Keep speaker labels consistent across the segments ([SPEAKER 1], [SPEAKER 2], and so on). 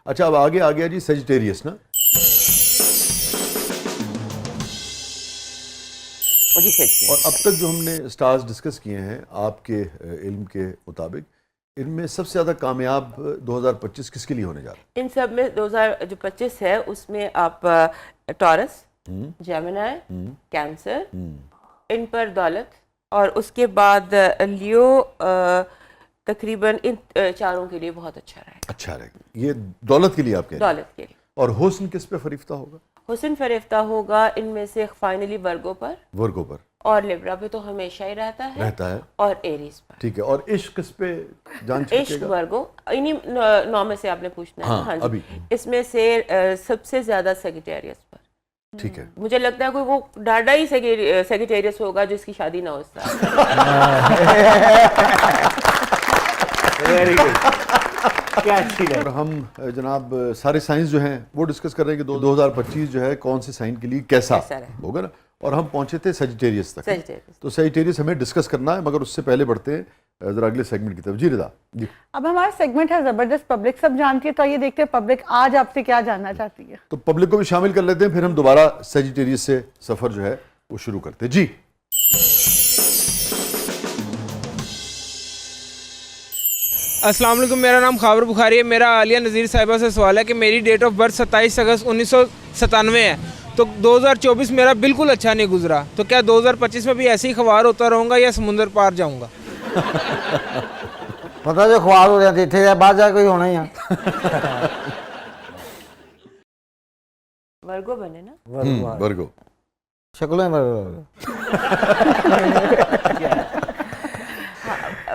[SPEAKER 1] अच्छा, अब आगे आ गया जी सेजिटेरियस ना। और अब तक जो हमने स्टार्स डिस्कस किए हैं आपके इल्म के मुताबिक, इनमें सबसे ज़्यादा कामयाब 2025 किसके लिए होने जा रहा है?
[SPEAKER 2] इन सब में 2025 है, उसमें आप टॉरस, जेमिनी, कैंसर, इन पर दौलत, और उसके बाद लियो, तकरीबन इन चारों के लिए बहुत अच्छा रहेगा।
[SPEAKER 1] अच्छा रहेगा, ये दौलत के लिए आप कह रहे हैं?
[SPEAKER 2] दौलत के लिए।
[SPEAKER 1] और हुस्न किस पे फरिफ्ता होगा?
[SPEAKER 2] हुस्न फरिफ्ता होगा इनमें से फाइनली वर्गो पर,
[SPEAKER 1] वर्गो पर,
[SPEAKER 2] और लिब्रा पे तो हमेशा ही रहता है, और एरीज पर।
[SPEAKER 1] ठीक है, और इश्क किस पे जान
[SPEAKER 2] इश्क
[SPEAKER 1] छिड़केगा?
[SPEAKER 2] वर्गो, इन्हीं 9 में से आपने पूछना है। हाँ जी,
[SPEAKER 1] अभी
[SPEAKER 2] इसमें से सबसे ज्यादा सेजिटेरियस पर।
[SPEAKER 1] ठीक है,
[SPEAKER 2] मुझे लगता है कोई वो डाडा ही सेजिटेरियस होगा जिसकी शादी ना हो इस साल।
[SPEAKER 3] वेरी गुड, क्या अच्छी लगी।
[SPEAKER 1] और हम जनाब सारे साइंस जो हैं वो डिस्कस कर रहे हैं कि 2025 जो है कौन से साइन के लिए कैसा होगा ना। और हम पहुंचे थे सेजिटेरियस तक। तो सेजिटेरियस हमें डिस्कस करना है, मगर उससे पहले बढ़ते हैं जरा अगले सेगमेंट की तरफ। जी रिदा जी।
[SPEAKER 4] अब हमारा सेगमेंट है जबरदस्त पब्लिक सब जानती है, तो ये देखते हैं पब्लिक आज आपसे क्या जानना चाहती है।
[SPEAKER 1] तो पब्लिक को भी शामिल कर लेते हैं, फिर हम दोबारा सेजिटेरियस से सफर जो है वो शुरू करते हैं। जी
[SPEAKER 5] अस्सलाम वालेकुम, मेरा नाम खाबर बुखारी है। मेरा आलिया नज़ीर साहिबा से सवाल है कि मेरी डेट ऑफ बर्थ 27 अगस्त 1997 है, तो 2024 मेरा बिल्कुल अच्छा नहीं गुजरा, तो क्या 2025 में भी ऐसे ही ख्वार होता रहूँगा या समुंदर पार जाऊँगा?
[SPEAKER 6] पता जो ख्वार हो रहे थे बाहर जाके कोई होना ही है।
[SPEAKER 2] वर्गो बने ना,
[SPEAKER 1] वर्गो
[SPEAKER 6] शक्लों में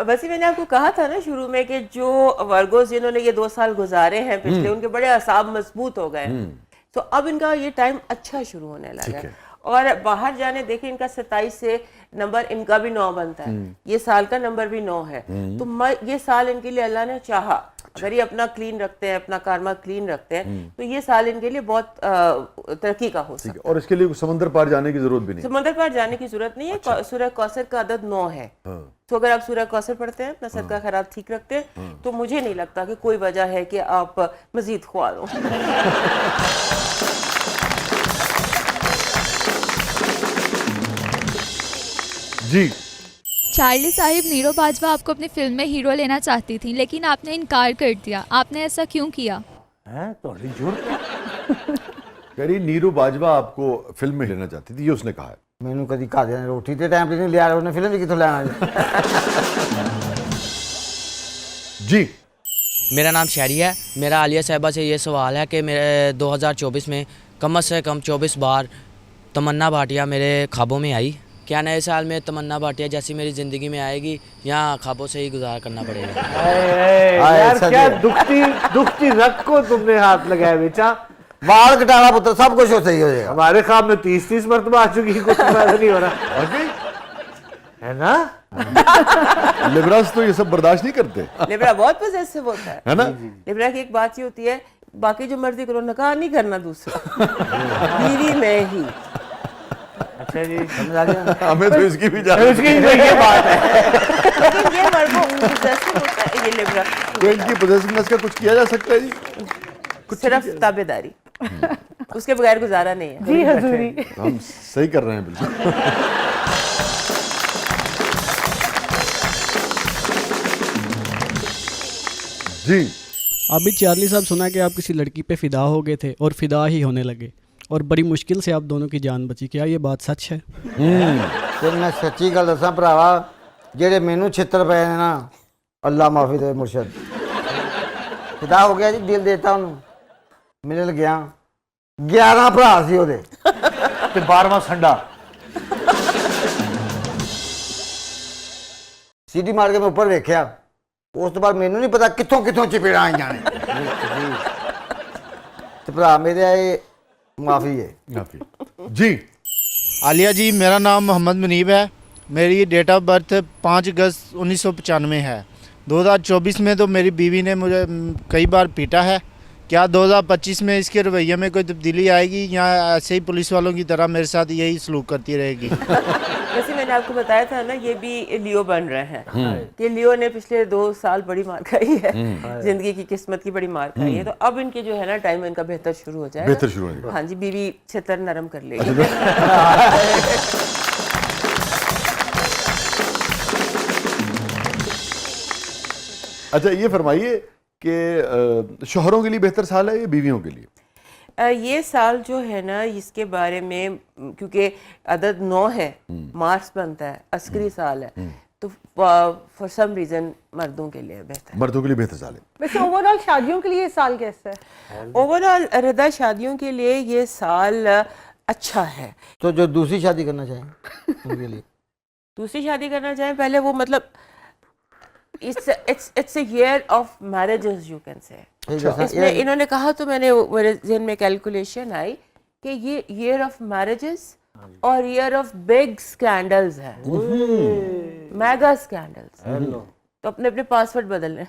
[SPEAKER 2] वैसे मैंने आपको कहा था ना शुरू में कि जो वर्गोस जिन्होंने ये 2 साल गुजारे हैं पिछले, उनके बड़े असाब मजबूत हो गए, तो अब इनका ये टाइम अच्छा शुरू होने लगा है। और बाहर जाने देखें, इनका 27 से नंबर इनका भी 9 बनता है, ये साल का नंबर भी 9 है। तो ये साल इनके लिए अल्लाह ने चाहा, अगर ये अपना क्लीन रखते हैं, अपना कारमा क्लीन रखते हैं, तो ये साल इनके लिए बहुत तरक्की का हो सकता है।
[SPEAKER 1] और इसके लिए समंदर पार जाने की जरूरत भी नहीं,
[SPEAKER 2] समंदर पार जाने की जरूरत नहीं है। सूरह कौसर का अदद 9 है। तो अगर आप सूरह कौसर पढ़ते हैं, अपना सदका खैरात ठीक रखते हैं, तो मुझे नहीं लगता कि कोई वजह है कि आप मजीद ख्वार हो।
[SPEAKER 1] जी
[SPEAKER 7] चार्ली साहिब, नीरू बाजवा आपको अपनी फिल्म में हीरो लेना चाहती थी, लेकिन आपने इनकार कर दिया। आपने ऐसा क्यों किया?
[SPEAKER 1] कह रही नीरू बाजवा आपको फिल्म में लेना चाहती थी, ये उसने कहा है।
[SPEAKER 6] मैंने कभी घर ने रोटी के टाइम पे नहीं लिया, उन्हें फिल्म कितों लेना।
[SPEAKER 1] जी
[SPEAKER 8] मेरा नाम शहरी है। मेरा आलिया साहिबा से ये सवाल है कि मेरे 2024 में कम से कम 24 बार तमन्ना भाटिया मेरे ख्वाबों में आई। क्या नए साल में तमन्ना भाटिया जैसी मेरी ज़िंदगी में आएगी या ख्वाबों से ही गुजार करना पड़ेगा?
[SPEAKER 3] यार क्या दुखती रख को तुमने हाथ लगाया बेचा।
[SPEAKER 6] बाल कटाना पुत्र, सब कुछ सही हो जाएगा।
[SPEAKER 3] हमारे ख्वाब में 30 मरतबा आ चुकी, कुछ नहीं हो रहा है ना।
[SPEAKER 1] लिब्रास तो ये सब बर्दाश्त नहीं करते।
[SPEAKER 2] लिब्रा बहुत पॉजिटिव होता
[SPEAKER 1] है ना।
[SPEAKER 2] लिब्रा की एक बात ये होती है, बाकी जो मर्जी करो, नकाह नहीं करना दूसरा, बीवी में ही।
[SPEAKER 3] अच्छा जी,
[SPEAKER 6] समझ आ गया।
[SPEAKER 1] हमें तो इसकी भी जान,
[SPEAKER 3] उसकी ये बात है।
[SPEAKER 2] लेकिन ये वर्गो पॉजिटिव होता है, ये लिब्रा।
[SPEAKER 1] तो इनकी पॉजिटिवनेस का कुछ किया जा सकता है जी?
[SPEAKER 2] सिर्फ ताबेदारी, उसके बगैर गुजारा नहीं है।
[SPEAKER 4] जी हजूरी,
[SPEAKER 1] हम सही कर रहे हैं बिल्कुल। जी
[SPEAKER 9] अभी चार्ली साहब, सुना कि आप किसी लड़की पे फिदा हो गए थे और फिदा ही होने लगे, और बड़ी मुश्किल से आप दोनों की जान बची, क्या ये बात सच है?
[SPEAKER 6] फिर मैं सच्ची गल दसा भरावा, जेडे मैनू छित्र पे ने ना, अल्लाह माफी दे मुर्शद, फिदा हो गया जी, दिल देता उन्होंने, मिल गया। 11 भरा सी ओदे
[SPEAKER 3] ते 12वां संडा।
[SPEAKER 6] सीधी मार के मैं ऊपर देखा, उस तो बाद मैनू नहीं पता कितों कितों चपेड़ा आई जाने। तो भरा मेरे आए माफी है
[SPEAKER 1] जी।
[SPEAKER 10] आलिया जी, मेरा नाम मोहम्मद मुनीब है। मेरी डेट ऑफ बर्थ 5 अगस्त 1995 है। 2024 में तो मेरी बीवी ने मुझे कई बार पीटा है। क्या 2025 में इसके रवैये में कोई तब्दीली आएगी या ऐसे ही पुलिस वालों की तरह मेरे साथ यही सलूक करती रहेगी?
[SPEAKER 2] वैसे मैंने आपको बताया था ना, ये भी लियो बन रहे हैं कि लियो ने पिछले 2 साल बड़ी मार खाई है, जिंदगी की किस्मत की बड़ी मार खाई है। तो अब इनके जो है ना टाइम इनका बेहतर शुरू हो जाएगा।
[SPEAKER 1] बेहतर शुरू हो जाएगा।
[SPEAKER 2] हाँ जी, बीवी छितर नरम कर लेगी।
[SPEAKER 1] अच्छा, ये फरमाइए कि शोहरों के लिए बेहतर साल है या बीवियों के लिए?
[SPEAKER 2] ये साल जो है ना, इसके बारे में क्योंकि अदद 9 है, मार्च बनता है, अस्करी साल है, तो फॉर सम रीजन मर्दों के लिए बेहतर,
[SPEAKER 1] मर्दों के लिए बेहतर साल है।
[SPEAKER 4] वैसे ओवरऑल शादियों के लिए ये साल कैसा है?
[SPEAKER 2] ओवरऑल रदा शादियों के लिए ये साल अच्छा है।
[SPEAKER 6] तो जो दूसरी शादी करना चाहें उनके लिए,
[SPEAKER 2] दूसरी शादी करना चाहें, पहले वो मतलब it's a year of marriages you can say. इसमें इन्होंने कहा तो मेरे ज़हन में कैलकुलेशन आई कि ये ईयर ऑफ मैरिजेस और ईयर ऑफ बिग स्कैंडल्स है, मेगा स्कैंडल्स। तो अपने अपने पासवर्ड बदल लें।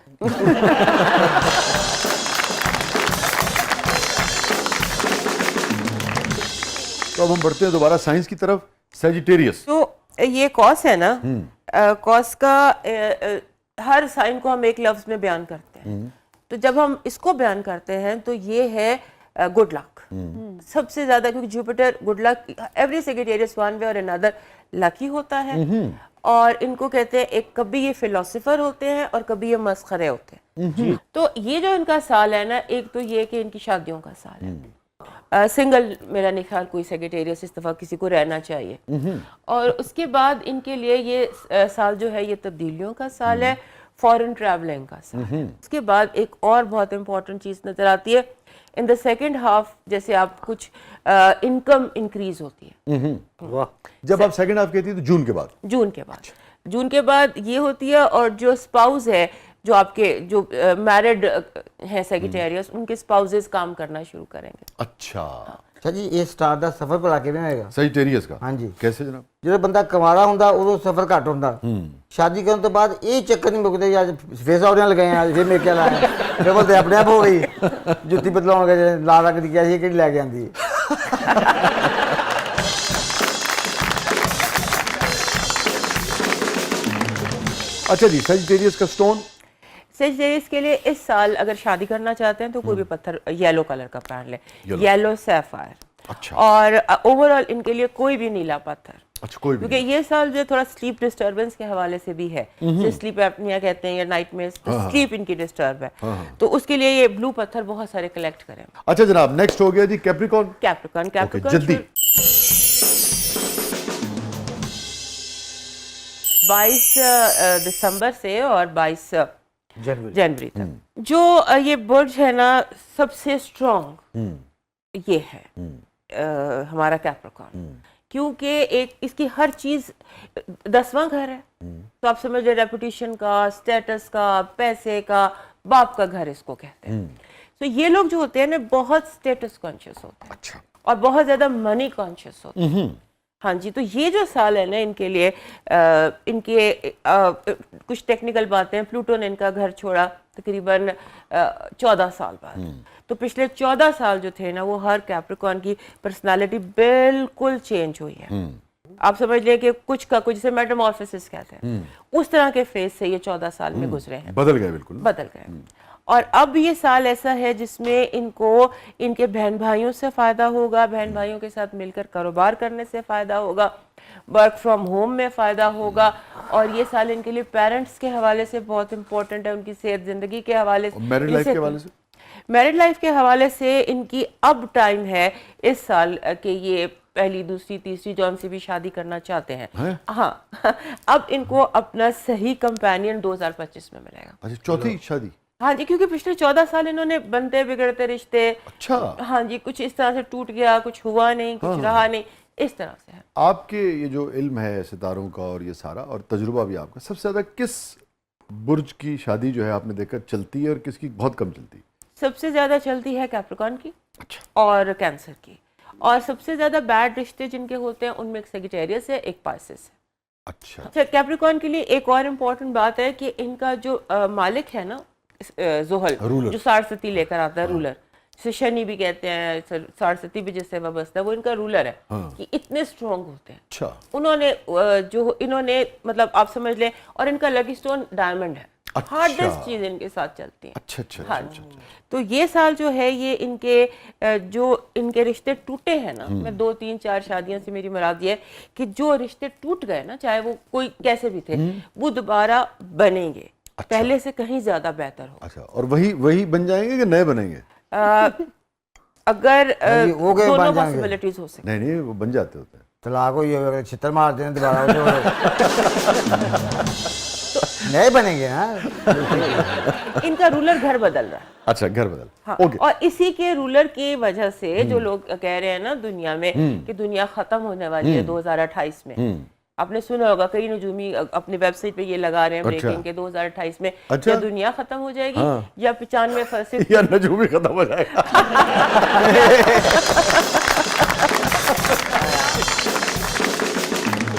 [SPEAKER 1] तो अब हम बढ़ते हैं दोबारा साइंस की तरफ। सैजिटेरियस,
[SPEAKER 2] तो ये कॉस है ना, कॉस का हर साइन को हम एक लफ्ज में बयान करते हैं। तो जब हम इसको बयान करते हैं तो ये है गुड लक। सबसे ज्यादा, क्योंकि Jupiter good luck, every Sagittarius one way और अनदर लकी होता है। और इनको कहते हैं, एक कभी ये फिलोसोफर होते हैं और कभी ये मस्खरे होते हैं। तो ये जो इनका साल है ना, एक तो ये कि इनकी शादियों का साल है। सिंगल मेरा नहीं ख्याल कोई सेक्रेटेरियस इस दफा किसी को रहना चाहिए। और उसके बाद इनके लिए ये साल जो है, ये तब्दीलियों का साल है, फॉरेन ट्रैवलिंग का साल है। उसके बाद एक और बहुत इंपॉर्टेंट चीज नजर आती है इन द सेकेंड हाफ, जैसे आप कुछ इनकम इंक्रीज होती है।
[SPEAKER 1] वाह, जब आप सेकंड हाफ कहती है तो जून के बाद,
[SPEAKER 2] जून के बाद ये होती है। और जो स्पाउस है, जो आपके जो मैरिड हैं सेक्रेटेरियस, उनके स्पाउसेस काम करना शुरू करेंगे।
[SPEAKER 1] अच्छा
[SPEAKER 6] जी, ये स्टार ਦਾ ਸਫਰ ਭਲਾ ਕਿਵੇਂ ਹੋਏਗਾ?
[SPEAKER 1] सैजिटेरियस का?
[SPEAKER 6] हाँ जी।
[SPEAKER 1] कैसे जनाब?
[SPEAKER 6] ਜਦੋਂ ਬੰਦਾ ਕਮਾਰਾ ਹੁੰਦਾ ਉਦੋਂ ਸਫਰ ਘੱਟ ਹੁੰਦਾ। ਸ਼ਾਦੀ ਕਰਨ ਤੋਂ ਬਾਅਦ ਇਹ ਚੱਕਰ ਨਹੀਂ ਮੁੱਕਦੇ, ਅੱਜ ਫੇਸ ਆਉਣੇ ਲਗਾਏ ਆ, ਫਿਰ ਮੇਰੇ ਖਿਆਲ ਆਇਆ ਮੇਰੇ ਕੋਲ ਤੇ ਆਪਣੇ ਆਪ ਹੋ ਗਈ ਜੁੱਤੀ ਬਦਲਾਉਣ ਗਏ, ਲਾ ਰੱਖ ਦੀ ਕਿਹਾ ਸੀ ਕਿਹੜੀ ਲੈ ਕੇ ਆਂਦੀ।
[SPEAKER 1] अच्छा जी, सैजिटेरियस का स्टोन?
[SPEAKER 2] सेजिटेरियस के लिए इस साल अगर शादी करना चाहते हैं तो कोई भी पत्थर येलो कलर का पहन ले, येलो सैफायर।
[SPEAKER 1] अच्छा।
[SPEAKER 2] और ओवरऑल इनके लिए कोई भी नीला पत्थर।
[SPEAKER 1] अच्छा, कोई भी?
[SPEAKER 2] क्योंकि ये साल जो थोड़ा स्लीप डिस्टर्बेंस के हवाले से भी है, स्लीप एपनिया कहते हैं या नाइट में स्लीप इनकी डिस्टर्ब है, तो उसके लिए ये ब्लू पत्थर बहुत सारे कलेक्ट करें।
[SPEAKER 1] अच्छा जनाब, नेक्स्ट हो गया जी कैप्रिकॉर्न।
[SPEAKER 2] कैप्रिकॉर्न
[SPEAKER 1] जल्दी
[SPEAKER 2] 22 दिसंबर से और 22 जनवरी तक जो ये बुर्ज है ना, सबसे स्ट्रॉन्ग ये है हमारा कैप्रिकॉर्न। क्योंकि एक इसकी हर चीज 10वां घर है, तो आप समझ रहे, रेपुटेशन का, स्टेटस का, पैसे का, बाप का घर इसको कहते हैं। तो ये लोग जो होते हैं ना, बहुत स्टेटस कॉन्शियस होते हैं।
[SPEAKER 1] अच्छा।
[SPEAKER 2] और बहुत ज्यादा मनी कॉन्शियस होते हैं। हाँ जी, तो ये जो साल है ना इनके लिए, इनके कुछ टेक्निकल बातें हैं। प्लूटो ने इनका घर छोड़ा तकरीबन 14 साल बाद। तो पिछले 14 साल जो थे ना, वो हर कैप्रिकॉर्न की पर्सनालिटी बिल्कुल चेंज हुई है। आप समझ लें कि कुछ का कुछ, जैसे मेटामॉर्फोसिस कहते हैं, उस तरह के फेज से ये 14 साल में गुजरे हैं।
[SPEAKER 1] बदल गए, बिल्कुल
[SPEAKER 2] बदल गए। और अब ये साल ऐसा है जिसमें इनको इनके बहन भाइयों से फ़ायदा होगा, बहन भाइयों के साथ मिलकर कारोबार करने से फ़ायदा होगा, वर्क फ्रॉम होम में फ़ायदा होगा। और ये साल इनके लिए पेरेंट्स के हवाले से बहुत इंपॉर्टेंट है, उनकी सेहत, ज़िंदगी के हवाले से,
[SPEAKER 1] मैरिड लाइफ के हवाले से,
[SPEAKER 2] मैरिड लाइफ के हवाले से इनकी अब टाइम है इस साल कि ये पहली, दूसरी, तीसरी जौन से भी शादी करना चाहते हैं, हाँ, अब इनको अपना सही कंपेनियन 2025 में मिलेगा।
[SPEAKER 1] अच्छा, चौथी शादी?
[SPEAKER 2] हाँ जी, क्योंकि पिछले 14 साल इन्होंने बनते बिगड़ते रिश्ते,
[SPEAKER 1] अच्छा,
[SPEAKER 2] हाँ जी, कुछ इस तरह से टूट गया, कुछ हुआ नहीं, कुछ रहा नहीं, इस तरह से है।
[SPEAKER 1] आपके ये जो इल्म है सितारों का और ये सारा, और तजुर्बा भी आपका, सबसे ज्यादा किस बुर्ज की शादी जो है आपने देखा चलती है और किसकी बहुत कम चलती है?
[SPEAKER 2] सबसे ज्यादा चलती है कैप्रिकॉर्न की।
[SPEAKER 1] अच्छा।
[SPEAKER 2] और कैंसर की। और सबसे ज्यादा बैड रिश्ते जिनके होते हैं उनमें एक सेजिटेरियस है, एक पाइसेस है। अच्छा, कैप्रिकॉर्न के लिए एक और इम्पोर्टेंट बात है कि इनका जो मालिक है ना, जोहल, जो 60 लेकर आता है, रूलर, जिसे शनि भी कहते हैं, सरस्वती भी जिससे वाबस्ता है, वो इनका रूलर है कि इतने स्ट्रॉन्ग होते हैं।
[SPEAKER 1] अच्छा,
[SPEAKER 2] उन्होंने जो इन्होंने मतलब आप समझ लें, और इनका लकी स्टोन डायमंड है।
[SPEAKER 1] अच्छा।
[SPEAKER 2] हार्डेस्ट चीज इनके साथ चलती है।
[SPEAKER 1] अच्छा अच्छा
[SPEAKER 2] हाँ
[SPEAKER 1] अच्छा,
[SPEAKER 2] जी। तो ये साल जो है ये इनके जो इनके रिश्ते टूटे हैं ना, मैं 2 3 4 शादियों से मेरी मुराद ये है कि जो रिश्ते टूट गए ना, चाहे वो कोई कैसे भी थे, वो दोबारा बनेंगे।
[SPEAKER 1] अच्छा।
[SPEAKER 2] पहले से कहीं ज्यादा बेहतर हो।
[SPEAKER 1] अच्छा, और वही बन जाएंगे कि नए बनेंगे?
[SPEAKER 2] अगर
[SPEAKER 6] वो गए
[SPEAKER 2] दोनों
[SPEAKER 6] बन जाएंगे।
[SPEAKER 2] पॉसिबिलिटीज हो सकती
[SPEAKER 1] नहीं वो बन जाते होते हैं।
[SPEAKER 6] तलाक हो ये छितर मार देने दोबारा नए बनेंगे ना।
[SPEAKER 2] है। इनका रूलर घर बदल रहा है।
[SPEAKER 1] अच्छा, घर बदल।
[SPEAKER 2] हाँ,
[SPEAKER 1] ओके।
[SPEAKER 2] और इसी के रूलर की वजह से जो लोग कह रहे हैं ना दुनिया में कि दुनिया खत्म होने वाली है 2028 में, आपने सुना होगा कई नजूमी अपनी वेबसाइट पे ये लगा रहे हैं
[SPEAKER 1] अच्छा।
[SPEAKER 2] ब्रेकिंग के 2028 में
[SPEAKER 1] अच्छा।
[SPEAKER 2] या दुनिया खत्म हो जाएगी
[SPEAKER 1] हाँ।
[SPEAKER 2] या 95%
[SPEAKER 1] या नजूमी खत्म हो जाएगा।